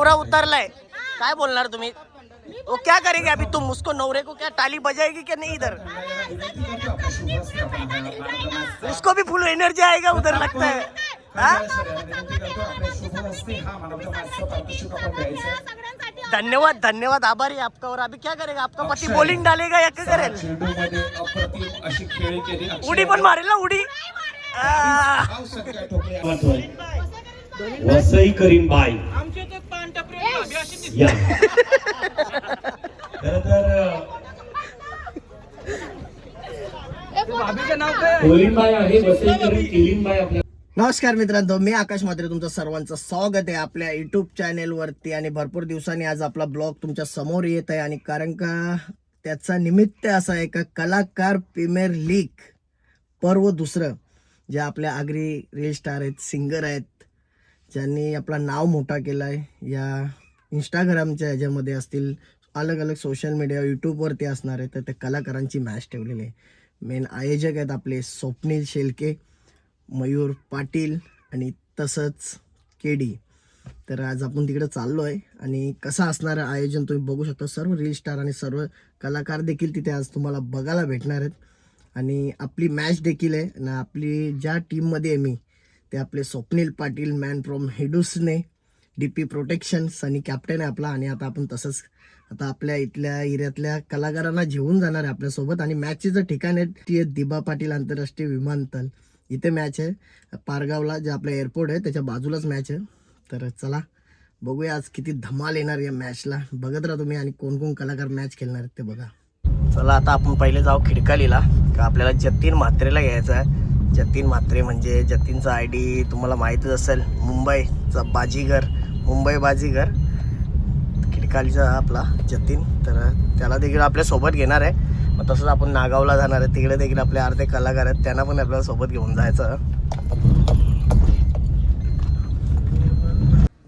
पूरा उतरलाय, काय बोलणार तुम्ही? वो क्या करेगा अभी तुम? उसको नौरे को क्या ताली बजाएगी क्या नहीं इधर? उसको भी फुल एनर्जी आएगा उधर लगता है। धन्यवाद धन्यवाद, आभारी आपका। और अभी क्या करेगा आपका पति? बॉलिंग डालेगा या क्या करेल? उडी पण मारेल ना उडी। वसई करीम बाई नमस्कार मित्रांनो, मी आकाश म्हात्रे तुमचं सर्वांचं स्वागत आहे आपल्या युट्यूब चॅनेल वरती। आणि भरपूर दिवसांनी आज आपला ब्लॉग तुमच्या समोर येत आहे, आणि कारण का त्याचा निमित्त असा आहे का कलाकार प्रीमियर लीग पर्व दुसरं, जे आपल्या आगरी रील स्टार आहेत, सिंगर आहेत, ज्यांनी आपला नाव मोठा केला आहे या इंस्टाग्रामच्या ह्याच्यामध्ये असतील, अलग अलग सोशल मीडिया यूट्यूबवरती असणार आहे, तर त्या कलाकारांची मॅच ठेवलेली आहे। मेन आयोजक आहेत आपले स्वप्नील शेलके, मयूर पाटील आणि तसंच केडी। तर आज आपण तिकडे चाललो आहे, आणि कसं असणार आहे आयोजन तुम्ही बघू शकता। सर्व रील स्टार आणि सर्व कलाकार देखील तिथे आज तुम्हाला बघायला भेटणार आहेत, आणि आपली मॅच देखील आहे ना। आपली ज्या टीममध्ये आहे मी, ते आपले स्वप्नील पाटील, मॅन फ्रॉम हेडूसने, DP प्रोटेक्शन, सनी कॅप्टन आहे आपला। आणि आता आपण तसंच आता आपल्या इथल्या एरियातल्या कलाकारांना घेऊन जाणार आहे आपल्यासोबत। आणि मॅचचं ठिकाण आहे दिबा पाटील आंतरराष्ट्रीय विमानतळ, इथे मॅच आहे। पारगावला जे आपलं एअरपोर्ट आहे त्याच्या बाजूलाच मॅच आहे। तर चला बघूया आज किती धमाल येणार या मॅचला, बघत राहा तुम्ही। आणि कोण कोण कलाकार मॅच खेळणार आहेत ते बघा। चला आता आपण पहिले जाऊ खिडकालीला, का आपल्याला जतीन म्हात्रेला घ्यायचं आहे। जतीन म्हात्रे म्हणजे जतीनचा ID तुम्हाला माहीतच असेल, मुंबईचा बाजीगर, मुंबई बाजीगर खिडकालीचा आपला जतीन। तर त्याला देखील आपल्या सोबत घेणार आहे। मग तसंच आपण नागावला जाणार आहे, तिकडे देखील आपले अर्धे कलाकार आहेत, त्यांना पण आपल्याला सोबत घेऊन जायचं।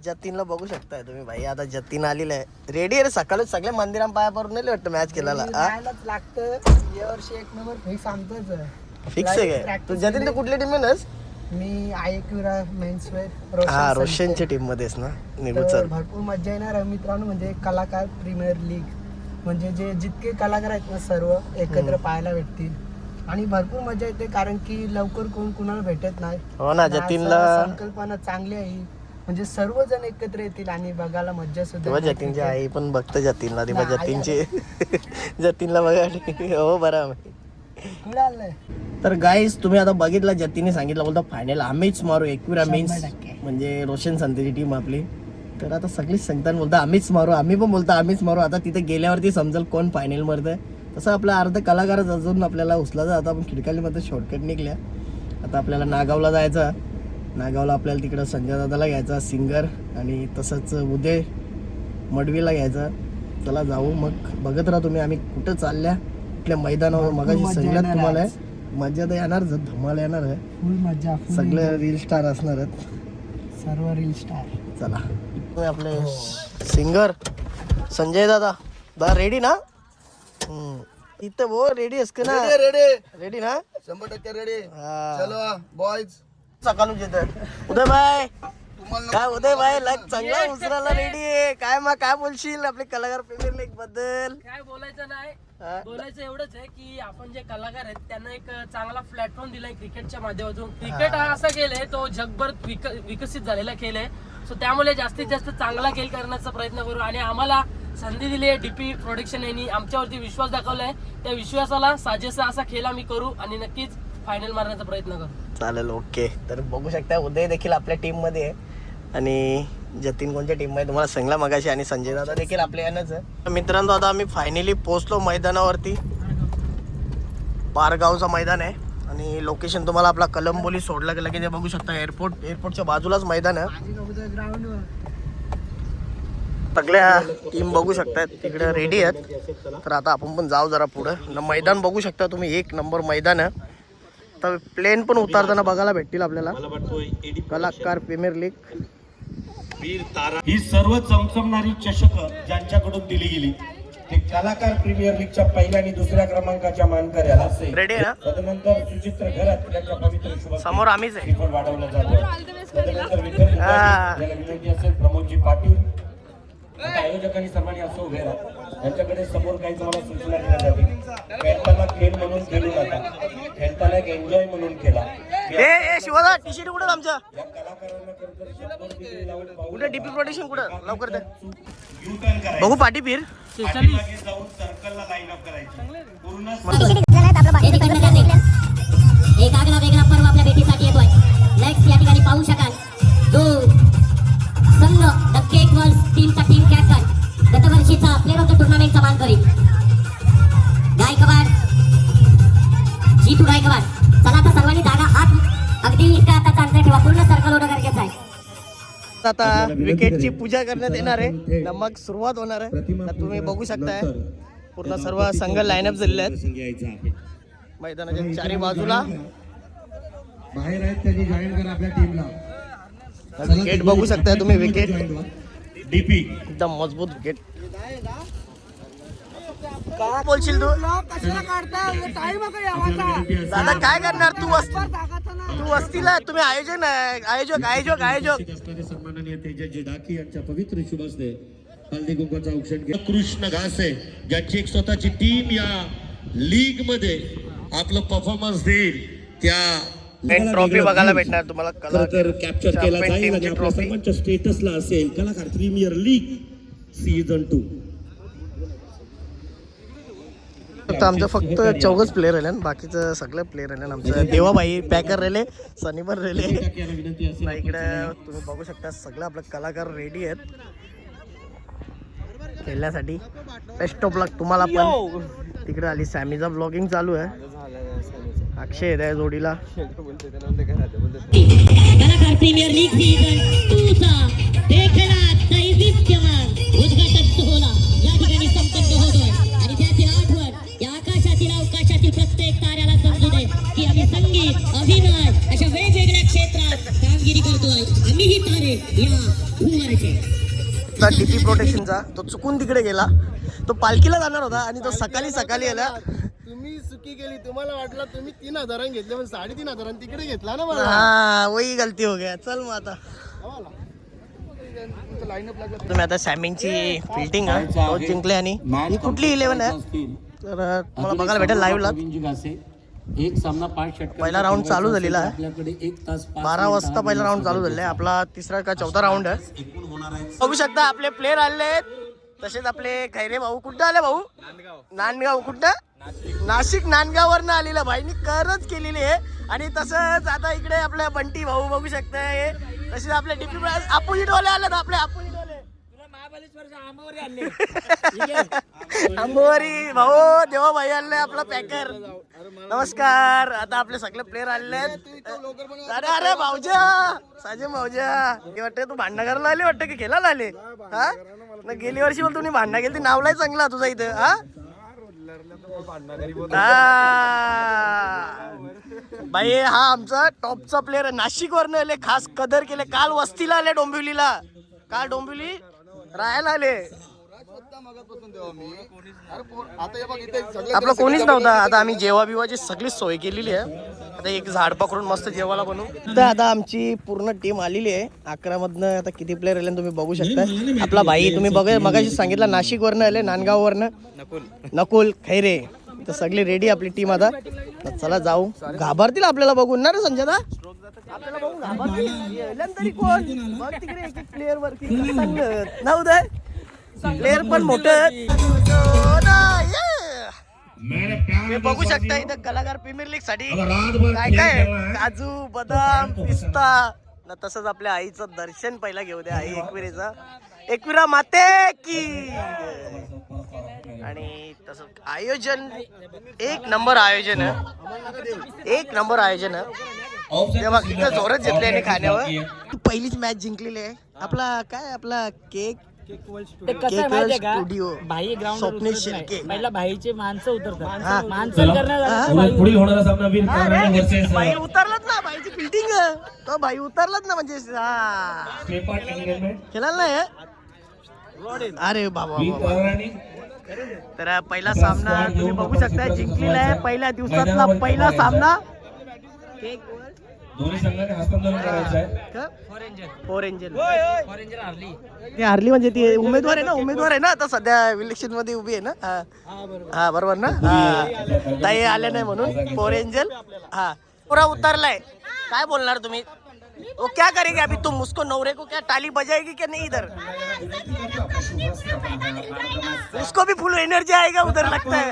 जतीनला बघू शकताय तुम्ही भाई, आता जतीन आलेलं आहे, रेडी आहे रे। सकाळच सगळ्या मंदिरां पाया पडून नाही वाटतं मॅच केल्याला लागतं यावर्षी एक नंबर फिक्स आमचंच फिक्स आहे काय? तू जतीन तर कुठल्या टीम आहेस? मी आयक्युरा मेन्सवेअर हा, रोशनच्या टीम मध्येच ना, निघूचल। भरपूर मजा येणार मित्रांनो। म्हणजे कलाकार प्रीमियर लीग म्हणजे जे जितके कलाकार आहेत ना सर्व एकत्र पाहायला भेटतील, आणि भरपूर मजा येते, कारण की लवकर कोण कुणाला भेटत नाही। हो ना, जतीनला संकल्पना चांगली आहे, म्हणजे सर्वजण एकत्र येतील आणि बघायला मज्जा सुद्धा। जतीनची आई पण बघतं जतीनला, तेव्हा जतीनची जतीनला बघा। हो बरं। तर गाईज तुम्ही आता बघितलं, जतीनने सांगितलं बोलता फायनल आम्हीच मारू, एक्विरा मेन्स म्हणजे रोशन संतेची टीम आपली। तर आता सगळीच सांगताना बोलता आम्हीच मारू, आम्ही पण बोलता आम्हीच मारू। आता तिथे गेल्यावरती समजेल कोण फायनल मरतंय। तसं आपला अर्ध कलाकारच अजून आपल्याला उचलायचं। आता आपण खिडकालीमध्ये शॉर्टकट निघल्या, आता आपल्याला नागावला जायचं। नागावला आपल्याला तिकडं संजय दादाला घ्यायचा सिंगर, आणि तसंच उदय मडवीला घ्यायचा। चला जाऊ मग, बघत राहा तुम्ही आम्ही कुठं चालल्या, कुठल्या मैदानावर। मगाशी सांगितलं तुम्हाला मजा तर येणार, धमाल येणार आहे, फुल मजा। सगळे रील स्टार असणार आहेत, सर्व रील स्टार। चला आपले सिंगर संजय दादा रेडी ना? इथं वो रेडी आहेस का ना? रेडी ना? 100% रेडी। चलो बॉयज सकाळून येत उदय भाई, काय उदय भाई लग चांगला उसराला रेडी आहे काय? मग काय बोलशील आपले कलाकार प्रीमियर लीग बद्दल? काय बोलायचं नाही, बोलायचं एवढंच आहे की आपण जे कलाकार आहेत त्यांना एक चांगला प्लॅटफॉर्म दिलाय क्रिकेटच्या माध्यमातून। क्रिकेट हा असा खेळ आहे तो जगभर विकसित झालेला खेळ आहे, सो त्यामुळे जास्तीत जास्त चांगला खेळ करण्याचा प्रयत्न करू। आणि आम्हाला संधी दिली आहे DP प्रोटेक्शन यांनी, आमच्यावरती विश्वास दाखवलाय, त्या विश्वासाला साजेसा असा खेळ आम्ही करू आणि नक्कीच फायनल मारण्याचा प्रयत्न करू। चालेल, ओके। तर बघू शकता उदय देखील आपल्या टीम मध्ये आहे, आणि जतीन कोणत्या टीम मध्ये तुम्हाला सांगला मगाशी, आणि संजय दादा देखील आपल्या यानंच आहे। मित्रांनो आता आम्ही फायनली पोहोचलो मैदानावरती, पारगावचं मैदान आहे, आणि लोकेशन तुम्हाला आपला कलंबोली सोडला गेला की ते बघू शकता, एअरपोर्टच्या बाजूलाच मैदान आहे। सगळ्या टीम बघू शकतात तिकडे रेडी आहेत। तर आता आपण पण जाऊ जरा पुढं, मैदान बघू शकता तुम्ही, एक नंबर मैदान आहे। तर प्लेन पण उतारताना बघायला भेटतील आपल्याला, कलाकार प्रीमियर लीग ही सर्व चमचमणारी चषक ज्यांच्याकडून दिली गेली, ते कलाकार प्रीमियर लीगच्या पहिल्या आणि दुसऱ्या क्रमांकाच्या मानकऱ्याला रेडी आहे ना? तदनंतर सुचित्र घरात त्यांच्या पवित्र शुभ समोर आम्हीच आहे। वाढवलं जातं। तदनंतर विनंती असेल प्रमोदजी पाटील, आयोजकांनी सर्वांनी असं उभे राहा. त्यांच्याकडे समोर काही तुम्हाला सूचना दिल्या जातील. खेळताना खेळ म्हणून खेळू नका, खेळताना एक एन्जॉय म्हणून खेळा. ए शिवादा टी शर्ट कुठे आमच्या या कलाकारांना खरं तर 100 डिग्री लावून पाहू कुठे डीपी प्रोटेक्शन कुठं लवकर दे U-turn करायचं. बघू पाठी फिर पाठीमागे जाऊन सर्कलला लाईन अप करायची. पूर्ण एक आगळा वेगळा पर्व आपल्या भेटीसाठी येतोय. नेक्स्ट या ठिकाणी पाहू शकाल जो संघ द केक वर्ल्ड टीमचा टीम कॅप्टन गतवर्षीचा प्लेअर ऑफ द टुर्नामेंटचा मानकरी गायकवाड जीतू गायकवाड. चला आता सर्वांनी जागा आत अगदी इतका आता चांगलं ठेवा. पूर्ण सर्कल होणं गरजेचं आहे. आता विकेटची पूजा करण्यात येणार आहे. मग सुरुवात होणार आहे. तर तुम्ही बघू शकताय पूर्ण सर्व संघ लाईनअप झालेले आहेत मैदानाच्या चारी बाजूला. बाहेर आहेत त्यांनी जॉईन करा आपल्या टीमला. विकेट बघू शकताय तुम्ही. विकेट डीपी एकदम मजबूत विकेट. काय बोलशील तू दादा? काय करणार तू? वस्तीला तुम्ही आयोजक सन्माननीय तेजस जेडाकी यांच्या पवित्र शुभ हस्ते हळदी कुंकवाचा औक्षण केला. कृष्ण घासे ज्यांची एक स्वतःची टीम या लीग मध्ये आपलं परफॉर्मन्स देईल त्या ट्रॉफी बघायला भेटणार तुम्हाला. तर कॅप्चर केला जाईल आणि आपल्या सर्वांच्या स्टेटसला असेल कलाकार प्रीमियर लीग सीझन 2. आमचं फक्त 4 प्लेयर राहिले, बाकीचं सगळे प्लेयर राहिले. आमचं देवाबाई पॅकर राहिले, सनीवर राहिले. इकडे तुम्ही बघू शकता सगळं आपलं कलाकार रेडी आहेत खेळण्यासाठी. बेस्ट ऑफ लक तुम्हाला पण. तिकडे आली सॅमीचा ब्लॉगिंग चालू आहे. अक्षय येत आहे जोडीला. कलाकार प्रीमियर लीग सीझन 2 चा देखणा दैदिप्यमान उद्घाटन सोहळा या ठिकाणी संपन्न होतोय. आणि त्याची आठवण या आकाशातील अवकाशातील प्रत्येक ताऱ्याला समजू दे की आम्ही संगीत अभिनय अशा वेगवेगळ्या क्षेत्रात कामगिरी करतोय. आम्हीही तारे या भूमारेचे. डीपी प्रोटेक्शनचा तो चुकून तिकडे गेला. तो पालखीला जाणार होता आणि तो सकाळी आला. तुम्ही चुकी केली. तुम्हाला वाटलं तुम्ही 3,000 घेतले पण 3,500 तिकडे घेतला ना मला. हा वही गलती हो गया. चल मग आता तुम्ही आता सॅमिंगची फिल्डिंग आहे तो जिंकले. आणि ही कुठली 11 आहे तर मला बघायला भेटेल लाईव्हला. एक सामना 5 षटकार. पहिला राऊंड चालू झालेला आहे. आपल्याकडे 1 तास 12 वाजता पहिला राऊंड चालू झालेला आहे. आपला 3रा का 4था राऊंड आहे. बघू शकता आपले प्लेयर आले आहेत. तसेच आपले खैरे भाऊ कुठं आले? भाऊ नांदगाव. कुठं? नाशिक नांदगाववरनं आलेला भाईनी करच केलेली आहे. आणि तसंच आता इकडे आपल्या बंटी भाऊ बघू शकताय. तसेच आपले डीपी अपोजिट वाले आले. आपले अपोजिट वाले आंबोरी भाऊ देवाबाई आले. आपला पॅकर नमस्कार. आता आपले सगळे प्लेयर आलेले आहेत. अरे भाऊजा साजे भाऊजा हे वाटतं तू भांडणं करायला आले वाटतं की खेळायला आले? हा ना गेली वर्षी बोल तुम्ही भांडणं केली. नावलाय चांगला तुझा इथं. हा भाई हा आमचा टॉपचा प्लेअर आहे. नाशिक वरनं आले, खास कदर केले. काल वस्तीला आले डोंबिवलीला. काल डोंबिवली राहायला आले. आपलं कोणीच नव्हता. आता आम्ही जेवा बिवाची सगळीच सोय केलेली आहे. आता एक झाड पकडून मस्त जेवायला बनवू. तर आता आमची पूर्ण टीम आलेली आहे. 11 मधनं आता किती प्लेयर आले तुम्ही बघू शकता. आपला भाई तुम्ही बघा मगाशी सांगितलं नाशिक वरनं आले, नांदगाववरनं नकुल खैरे. तर सगळी रेडी आपली टीम. आता चला जाऊ. घाबरतील आपल्याला बघून ना रे संजय दा? आपल्याला बघून घाबरतील तरी कोण बघ तिकडे एक प्लेयर वरती नव्हतं प्लेयर पण मोठं. हे बघू शकता इथं कलाकार प्रीमियर लीग साठी काय काय काजू बदाम पिस्ता ना. तसंच आपल्या आईचं दर्शन पहिला घेऊ द्या. आई एकविरा माते की. आणि तसं आयोजन एक नंबर आयोजन आहे. एक नंबर आयोजन आहे. तेव्हा इथं जोरच घेतले आणि खाण्यावर पहिलीच मॅच जिंकलेली आहे. आपला काय आपला केक स्टुडिओ भाई ग्राउंड स्वप्नेश शेळके. पहिला भाईचे माणसं उतरतात. हा. माणसं करण्यात पुढील होणारा सामना वीर ताराने वर्सेस भाई उतरलाच ना. भाईची फिल्डिंग तो भाई उतरलाच ना. म्हणजे खेळायला नाही. अरे बाबा तर पहिला सामना तुम्ही बघू शकता जिंकलेला आहे. पहिल्या दिवसातला पहिला सामना दोन्ही संघाने हस्तांतरण करायचं आहे. फोर एंजल ती हारली म्हणजे ती उमेदवार आहे ना, उमेदवार आहे ना आता सध्या इलेक्शन मध्ये उभी आहे ना. हा बरोबर ना. ताई आल्या नाही म्हणून फोर एंजल. हा पुरा उतरलाय. काय बोलणार तुम्ही? वो क्या करेगी अभी तुम? उसको नवरे को क्या ताली बजाएगी क्या नहीं इधर? उसको भी फुल एनर्जी आएगा उधर लगता है.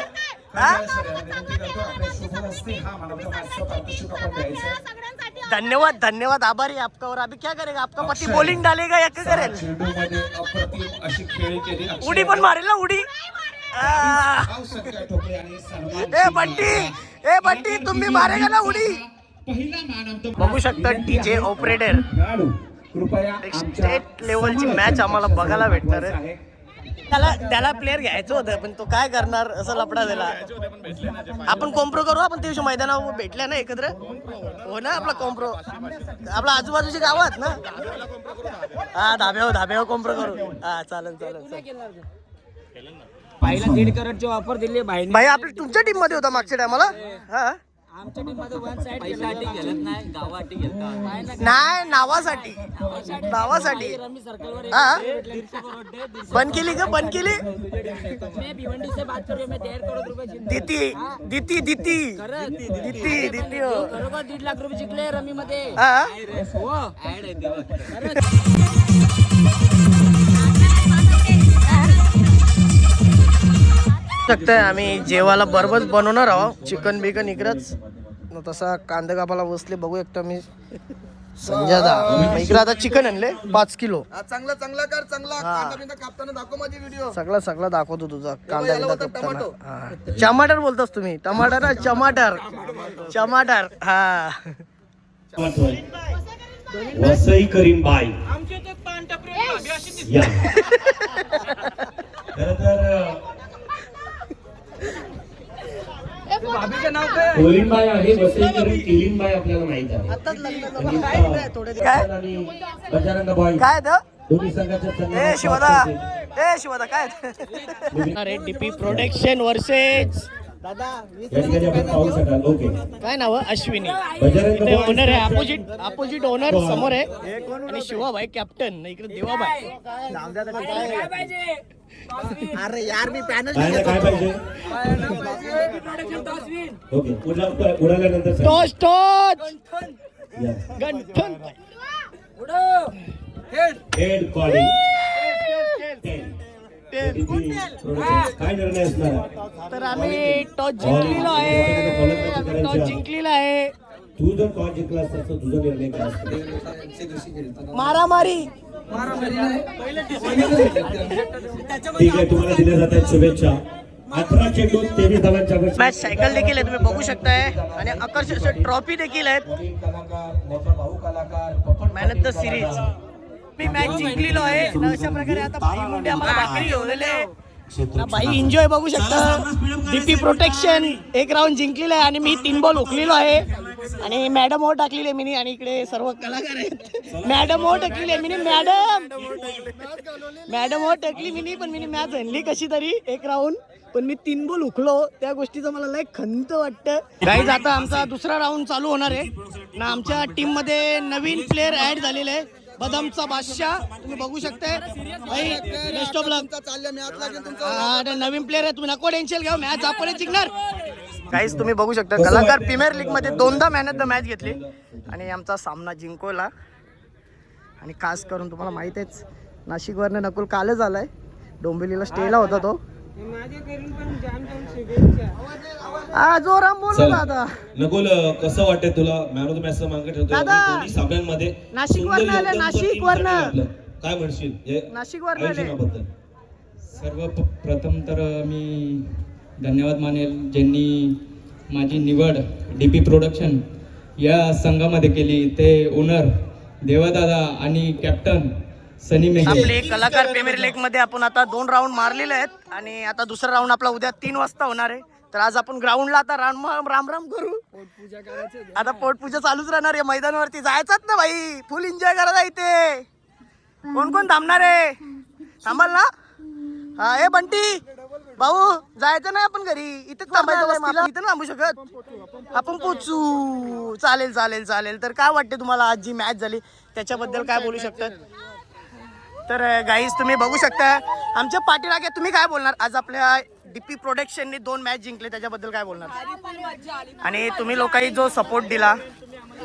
धन्यवाद धन्यवाद, आभारी है आपका. और अभी क्या करेगा? आपका पति बॉलिंग डालेगा या क्या करेल? चेंडूमध्ये अप्रतिम अशी खेळी केली. उडी पण मारेल ना उडी. ए बंटी तुम्ही मारेगा ना उडी? बघू शकता डीजे ऑपरेटर. कृपया स्टेट लेवलची मॅच आम्हाला बघायला भेटणार आहे. त्याला प्लेअर घ्यायचं होतं पण तो काय करणार, असं लपडा झाला. आपण कॉम्प्रो करू. आपण दिवशी मैदानावर भेटल्या ना एकत्र. हो ना, आपला कॉम्प्रो आपला आजूबाजूची गावात ना. हा धाब्यावर कॉम्प्रो करू. हा चालेल. पहिला 1.5 करोडचे ऑफर दिले भाईने. भाई आपल्या तुमच्या टीम मध्ये होता मागच्या टायमाला. हा आमच्या टीम मध्ये वन साइड नाही, गावासाठी गेलता. नाही नावासाठी रमी सर्कलवर हा 1.5 करोड दे. बंद केली का? बंद केली. मैं भिवंडी से बात कर रही हूँ. मैं 1.5 करोड रुपए दिती हो. बरोबर 1.5 लाख रुपये जिंकले रमी मध्ये. हा हो ऍड आहे ते. शकताय आम्ही जेवायला बरोबर बनवणार आहोत. चिकन बिकन इकडंच. तसा कांदा कापाला बसले. बघू एकटा मी संजयदा इकडे आता चिकन आणले 5 किलो. चांगला कर चांगला. कांदा बिंदा कापताना दाखव माझी व्हिडिओ. सगळं दाखवतो तुझा कांदा बिंदा कापताना. टमाटर बोलतोस तुम्ही? टमाटर ना चमाटर. हा वसई करीम बाई या. खरं तर कोलिनबाई आहे, वसई करीम केलिनबाई आपल्याला माहित आहे. आणि बजरंग बाई काय दोन्ही संघाच्या ए शिवदा काय अरे डीपी प्रोडक्शन वर्सेस दादा या ठिकाणी आपण पाहू शकाल. ओके, काय नाव? अश्विनी बजरंग बाई ओनर आहे. अपोजिट ओनर समोर आहे. आणि शिवाबाई कॅप्टन. इकडे देवाबाई. अरे यार मी पॅनल काय पाहिजे? ओके, उडाल्यानंतर या. गंठन हेड कॉलिंग काय निर्णय असणार आहे? तर आम्ही टॉस जिंकलेलो आहे. तू जर टॉस जिंकला असता तर तुझा निर्णय काय असतो? मारामारी. ठीक आहे, तुम्हाला दिल्या जातात शुभेच्छा. 18 चेंडू 23 धावांच्या मॅच सायकल देखील आहे, तुम्ही बघू शकताय. आणि आकर्षक ट्रॉफी देखील आहेत. मॅन ऑफ द सिरीज मी मॅच जिंकलेलो आहे. अशा प्रकारे आता भाई मुंडे आम्हाला भाकरी घेऊन आहे. भाई एन्जॉय बघू शकता. डीपी प्रोटेक्शन 1 राऊंड जिंकलेला आहे. आणि मी 3 बॉल उकलेलो आहे. आणि मॅडम ओव्हर टाकलेली मिनी. आणि इकडे सर्व कलाकार आहेत. मॅडम ओव्हर टाकलेली आहे मिनी. मॅडम ओव्हर टाकली मिनी. पण मिनी मॅच हरली कशी तरी 1 राऊंड. पण मी 3 बॉल उकलो. त्या गोष्टीचं मला लय खंत वाटतं. गाईज आता आमचा दुसरा राऊंड चालू होणार आहे ना. आमच्या टीम मध्ये नवीन प्लेअर ऍड झालेले आहे. बदामचा बादशाह तुम्ही बघू शकताय. भाई best of luck. Naveen player आहे. तुम्ही नको टेन्शन घ्या. मॅच आपणच जिंकणार. काहीच तुम्ही बघू शकता. कलाकार प्रीमियर लीग मध्ये 2दा मॅन ऑफ द मॅच घेतली. आणि आमचा सामना जिंकवला. आणि खास करून तुम्हाला माहित आहेच नाशिकवरनं नकुल कालच आलाय. डोंबिवलीला स्टेला होता तो. जोराम बोलू दादा. नकुल, कसं वाटतंय तुला? मॅन ऑफ द मॅच मागे ठेवतोय दोन्ही सामन्यांमध्ये. नाशिकवरनं आले. नाशिकवरनं काय म्हणशील नाशिकवरनं आले. आयोजनाबद्दल? सर्वप्रथम तर मी धन्यवाद मानेल ज्यांनी माझी निवड डीपी प्रोडक्शन या संघामध्ये केली. ते ओनर देवादादा आणि कॅप्टन सनी मेघे. आपले कलाकार प्रीमियर लीग मध्ये आपण आता 2 राऊंड मारलेले आहेत. आणि आता दुसरा राऊंड आपला उद्या 3 वाजता होणार आहे. तर आज आपण ग्राउंडला आता राम राम करू. आता पोटपूजा चालूच राहणार आहे. मैदानावरती जायचंच ना भाई. फुल एन्जॉय करायला इथे. कोण थांबणार आहे? थांबाल ना? हा ए बंटी भाऊ जायचं नाही आपण घरी, इथेच थांबायचं वस्तीला. इथं थांबू शकत आपण पोचू. चालेल चालेल चालेल. तर काय वाटते तुम्हाला आज जी मॅच झाली त्याच्याबद्दल काय बोलू शकतात? तर गाईज तुम्ही बघू शकता आमच्या पाठीमागे. तुम्ही काय बोलणार? आज आपल्या डीपी प्रोडक्शनने 2 मॅच जिंकले त्याच्याबद्दल काय बोलणार? आणि तुम्ही लोकांनी जो सपोर्ट दिला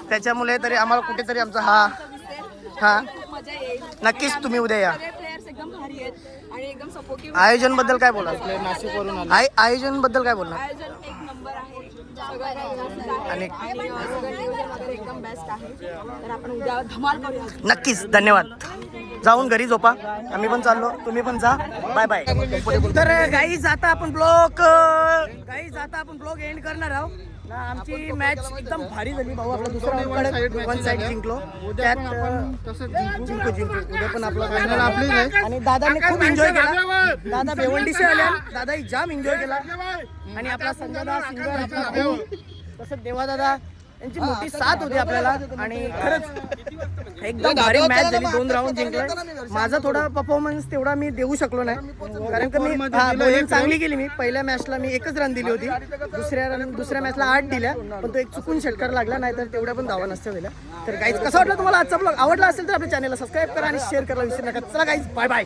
त्याच्यामुळे तरी आम्हाला कुठेतरी आमचा हा नक्कीच तुम्ही उद्या या. आयोजन बद्दल काय बोलणार? आयोजन बद्दल काय बोलणार? आणि नक्कीच धन्यवाद. जाऊन घरी झोपा, आम्ही पण चाललो, तुम्ही पण जा. Bye bye. तर गाईज आता आपण ब्लॉग एंड करणार आहोत. आमची मॅच एकदम भारी झाली भाऊ. आपला दुसरा 1 साइड जिंकलो. त्यात जिंकू उद्या पण आपला फायनल आपलीच आहे. आणि दादाने खूप एन्जॉय केला. दादा भिवंडीशी आल्या, दादाही जाम एन्जॉय केला. आणि आपला संजयदा सिंगर आपला भाऊ, तसंच देवादादा यांची मोठी साथ होती आपल्याला. आणि खरंच एकदम भारी मॅच झाली. 2 राऊंड जिंकले. माझा थोडा परफॉर्मन्स तेवढा मी देऊ शकलो नाही, कारण की मी बॉलिंग चांगली केली. मी पहिल्या मॅचला मी 1च रन दिली होती. दुसऱ्या मॅचला 8 दिल्या, पण तो एक चुकून षटकार लागला, नाही तर तेवढ्या पण धावा नसत्या दिल्या. तर गाईज कसा वाटला तुम्हाला आजचा ब्लॉग? आवडला असेल तर आपल्या चॅनलला सबस्क्राईब करा आणि शेअर करायला विसरू नका. चला गाईज, बाय बाय.